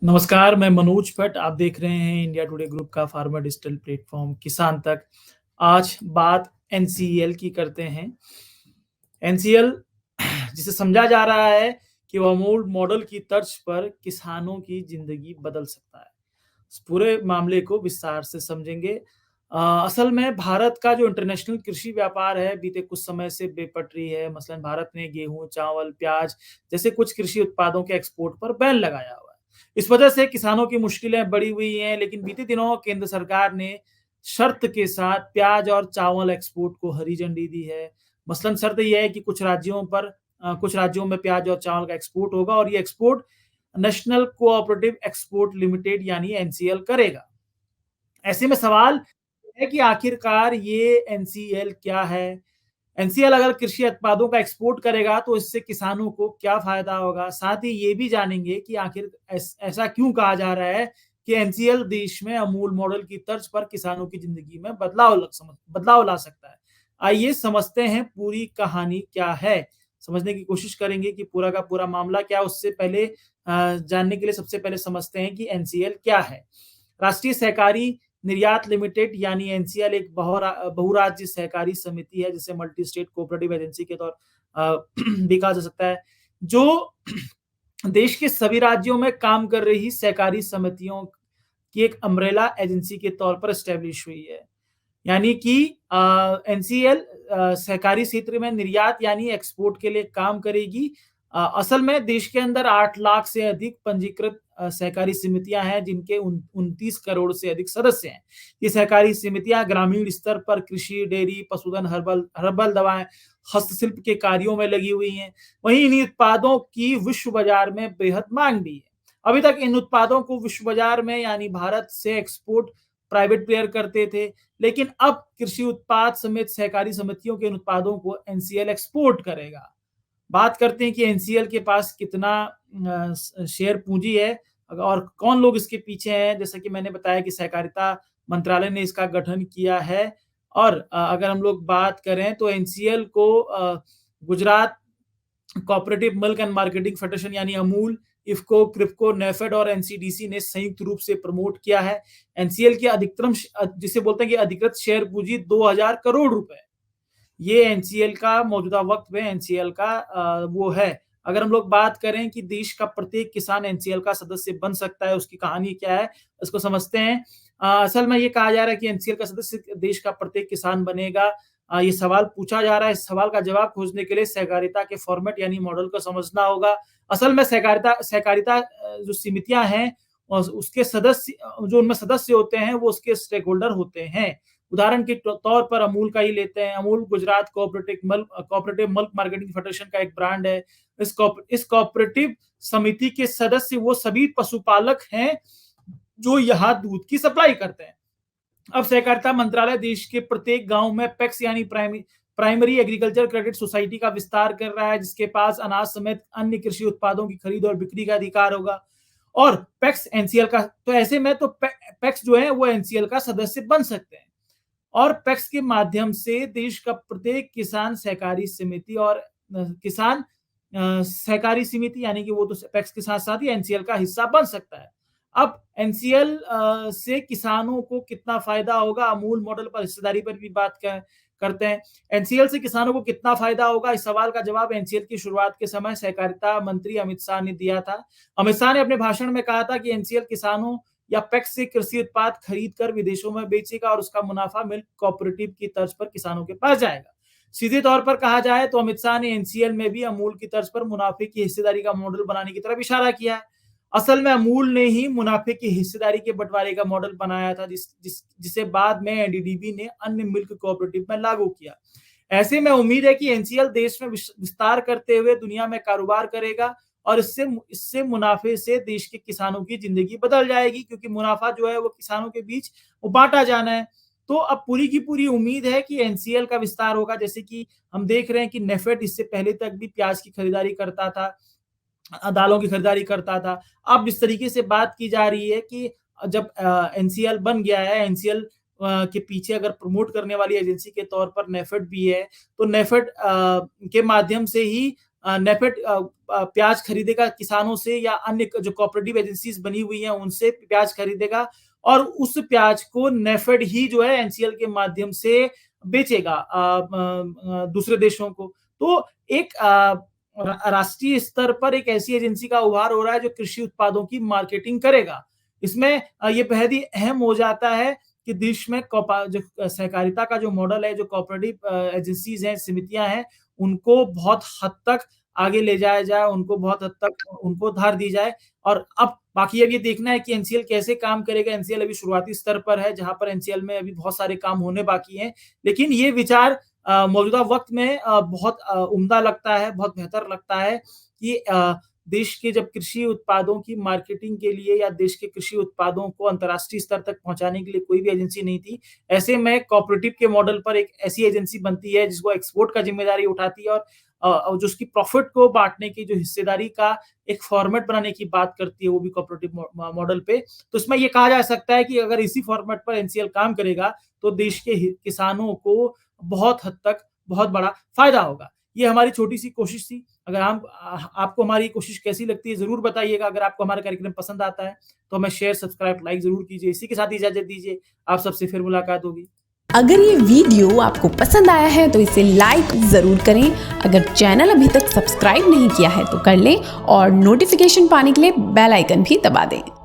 नमस्कार, मैं मनोज भट्ट। आप देख रहे हैं इंडिया टुडे ग्रुप का फार्मर डिजिटल प्लेटफॉर्म किसान तक। आज बात एनसीएल की करते हैं। एनसीएल जिसे समझा जा रहा है कि वो अमूल मॉडल की तर्ज पर किसानों की जिंदगी बदल सकता है। इस पूरे मामले को विस्तार से समझेंगे। असल में भारत का जो इंटरनेशनल कृषि व्यापार है बीते कुछ समय से बेपटरी है। मसलन भारत ने गेहूं, चावल, प्याज जैसे कुछ कृषि उत्पादों के एक्सपोर्ट पर बैन लगाया हुआ है। इस वजह से किसानों की मुश्किलें बढ़ी हुई हैं। लेकिन बीते दिनों केंद्र सरकार ने शर्त के साथ प्याज और चावल एक्सपोर्ट को हरी झंडी दी है। मसलन शर्त यह है कि कुछ राज्यों में प्याज और चावल का एक्सपोर्ट होगा और ये export national cooperative export limited यानी एनसीएल करेगा। ऐसे में सवाल है कि आखिरकार ये एनसीएल क्या है? एनसीएल अगर कृषि उत्पादों का एक्सपोर्ट करेगा तो इससे किसानों को क्या फायदा होगा? साथ ही ये भी जानेंगे कि आखिर ऐसा क्यों कहा जा रहा है कि एनसीएल देश में अमूल मॉडल की तर्ज पर किसानों की जिंदगी में बदलाव ला सकता है। आइए समझते हैं पूरी कहानी क्या है। समझने की कोशिश करेंगे कि पूरा का पूरा मामला क्या है। उससे पहले जानने के लिए सबसे पहले समझते हैं कि एनसीएल क्या है। राष्ट्रीय सहकारी निर्यात लिमिटेड यानी एनसीएल एक बहुराज्य सहकारी समिति है जिसे मल्टी स्टेट कोऑपरेटिव एजेंसी के तौर भी कहा जा सकता है, जो देश के सभी राज्यों में काम कर रही सहकारी समितियों की एक अम्ब्रेला एजेंसी के तौर पर एस्टेब्लिश हुई है। यानी कि एनसीएल सहकारी क्षेत्र में निर्यात यानी एक्सपोर्ट के लिए काम करेगी। असल में देश के अंदर 8 लाख से अधिक पंजीकृत सहकारी समितियां हैं जिनके 29 करोड़ से अधिक सदस्य हैं। ये सहकारी समितियां ग्रामीण स्तर पर कृषि, डेयरी, पशुधन, हर्बल दवाएं, हस्तशिल्प के कार्यों में लगी हुई हैं। वहीं इन उत्पादों की विश्व बाजार में बेहद मांग भी है। अभी तक इन उत्पादों को विश्व बाजार में यानी भारत से एक्सपोर्ट प्राइवेट प्लेयर करते थे, लेकिन अब कृषि उत्पाद समेत सहकारी समितियों के इन उत्पादों को एनसीएल एक्सपोर्ट करेगा। बात करते हैं कि एनसीएल के पास कितना शेयर पूंजी है और कौन लोग इसके पीछे हैं। जैसा कि मैंने बताया कि सहकारिता मंत्रालय ने इसका गठन किया है। और अगर हम लोग बात करें तो एनसीएल को Gujarat cooperative milk and marketing federation यानी अमूल, इफको, क्रिप्को, नेफेड और एनसीडीसी ने संयुक्त रूप से प्रमोट किया है। एनसीएल की अधिकतम जिसे बोलते हैं कि अधिकृत शेयर पूंजी 2000 करोड़ रुपए। ये एनसीएल का मौजूदा वक्त में एनसीएल का वो है। अगर हम लोग बात करें कि देश का प्रत्येक किसान एनसीएल का सदस्य बन सकता है, उसकी कहानी क्या है, इसको समझते हैं। असल में ये कहा जा रहा है कि एनसीएल का सदस्य देश का प्रत्येक किसान बनेगा। ये सवाल पूछा जा रहा है। इस सवाल का जवाब खोजने के लिए सहकारिता के फॉर्मेट यानी मॉडल को समझना होगा। असल में सहकारिता जो समितियां हैं और उसके सदस्य जो उनमें सदस्य होते हैं वो उसके स्टेक होल्डर होते हैं। उदाहरण के तौर पर अमूल का ही लेते हैं। Amul Gujarat cooperative milk marketing federation का एक ब्रांड है। इस कोऑपरेटिव समिति के सदस्य वो सभी पशुपालक हैं जो यहाँ दूध की सप्लाई करते हैं। अब सहकारिता मंत्रालय देश के प्रत्येक गांव में पैक्स यानी प्राइमरी एग्रीकल्चर क्रेडिट सोसाइटी का विस्तार कर रहा है, जिसके पास अनाज समेत अन्य कृषि उत्पादों की खरीद और बिक्री का अधिकार होगा। और पैक्स एनसीएल का तो ऐसे में तो पैक्स जो है वो एनसीएल का सदस्य बन सकते हैं। और पैक्स के माध्यम से देश का प्रत्येक किसान सहकारी समिति और किसान सहकारी समिति यानी कि वो तो पैक्स के साथ साथ ही एनसीएल का हिस्सा बन सकता है। अब एनसीएल से किसानों को कितना फायदा होगा, अमूल मॉडल पर हिस्सेदारी पर भी बात करते हैं। एनसीएल से किसानों को कितना फायदा होगा, इस सवाल का जवाब एनसीएल की शुरुआत के समय सहकारिता मंत्री अमित शाह ने दिया था। अमित शाह ने अपने भाषण में कहा था कि एनसीएल किसानों या पैक्स से कृषि उत्पाद खरीद कर विदेशों में बेचेगा और उसका मुनाफा मिल्क कोऑपरेटिव की तर्ज पर किसानों के पास जाएगा। सीधे तौर पर कहा जाए तो अमित शाह ने एनसीएल में भी अमूल की तर्ज पर मुनाफे की हिस्सेदारी का मॉडल बनाने की तरफ इशारा किया है। असल में अमूल ने ही मुनाफे की हिस्सेदारी के बंटवारे का मॉडल बनाया था जिसे बाद में एनडीडीबी ने अन्य मिल्क कोऑपरेटिव में लागू किया। ऐसे में उम्मीद है कि एनसीएल देश में विस्तार करते हुए दुनिया में कारोबार करेगा और इससे मुनाफे से देश के किसानों की जिंदगी बदल जाएगी, क्योंकि मुनाफा जो है वो किसानों के बीच बांटा जाना है। तो अब पूरी की पूरी उम्मीद है कि एनसीएल का विस्तार होगा। जैसे कि हम देख रहे हैं कि नेफेड इससे पहले तक भी प्याज की खरीदारी करता था, दालों की खरीदारी करता था। अब इस तरीके से बात की जा रही है कि जब एनसीएल बन गया है, एनसीएल के पीछे अगर प्रमोट करने वाली एजेंसी के तौर पर नेफेड भी है, तो नेफेड के माध्यम से ही नेफेड प्याज खरीदेगा किसानों से या अन्य जो कोऑपरेटिव एजेंसीज बनी हुई हैं उनसे प्याज खरीदेगा और उस प्याज को नेफेड ही जो है एनसीएल के माध्यम से बेचेगा दूसरे देशों को। तो एक राष्ट्रीय स्तर पर एक ऐसी एजेंसी का उभार हो रहा है जो कृषि उत्पादों की मार्केटिंग करेगा। इसमें ये बेहद ही अहम हो जाता है कि देश में जो सहकारिता का जो मॉडल है, जो कोऑपरेटिव एजेंसीज हैं, समितियां हैं, उनको बहुत हद तक आगे ले जाया जाए, उनको बहुत हद तक उनको धार दी जाए। और अब बाकी अब ये देखना है कि एनसीएल कैसे काम करेगा। एनसीएल अभी शुरुआती स्तर पर है, जहां पर एनसीएल में अभी बहुत सारे काम होने बाकी हैं। लेकिन ये विचार मौजूदा वक्त में बहुत उम्दा लगता है, बहुत बेहतर लगता है कि देश के जब कृषि उत्पादों की मार्केटिंग के लिए या देश के कृषि उत्पादों को अंतर्राष्ट्रीय स्तर तक पहुंचाने के लिए कोई भी एजेंसी नहीं थी। ऐसे में कोऑपरेटिव के मॉडल पर एक ऐसी एजेंसी बनती है जिसको एक्सपोर्ट का जिम्मेदारी उठाती है और जो उसकी प्रॉफिट को बांटने की, जो हिस्सेदारी का एक फॉर्मेट बनाने की बात करती है, वो भी कोऑपरेटिव मॉडल पे। तो इसमें ये कहा जा सकता है कि अगर इसी फॉर्मेट पर एनसीएल काम करेगा तो देश के किसानों को बहुत हद तक बहुत बड़ा फायदा होगा। ये हमारी छोटी-सी कोशिश थी। अगर आपको हमारी कोशिश कैसी लगती है ज़रूर बताइएगा। अगर आपको हमारा कार्यक्रम पसंद आता है तो हमें शेयर, सब्सक्राइब, लाइक ज़रूर कीजिए। इसी के साथ इजाज़त दीजिए। आप सबसे फिर मुलाकात होगी। अगर ये वीडियो आपको पसंद आया है तो इसे लाइक ज़रूर करें। अगर चैनल अभी तक सब्सक्राइब नहीं किया है तो कर लें और नोटिफिकेशन पाने के लिए बेल आइकन भी दबा दें।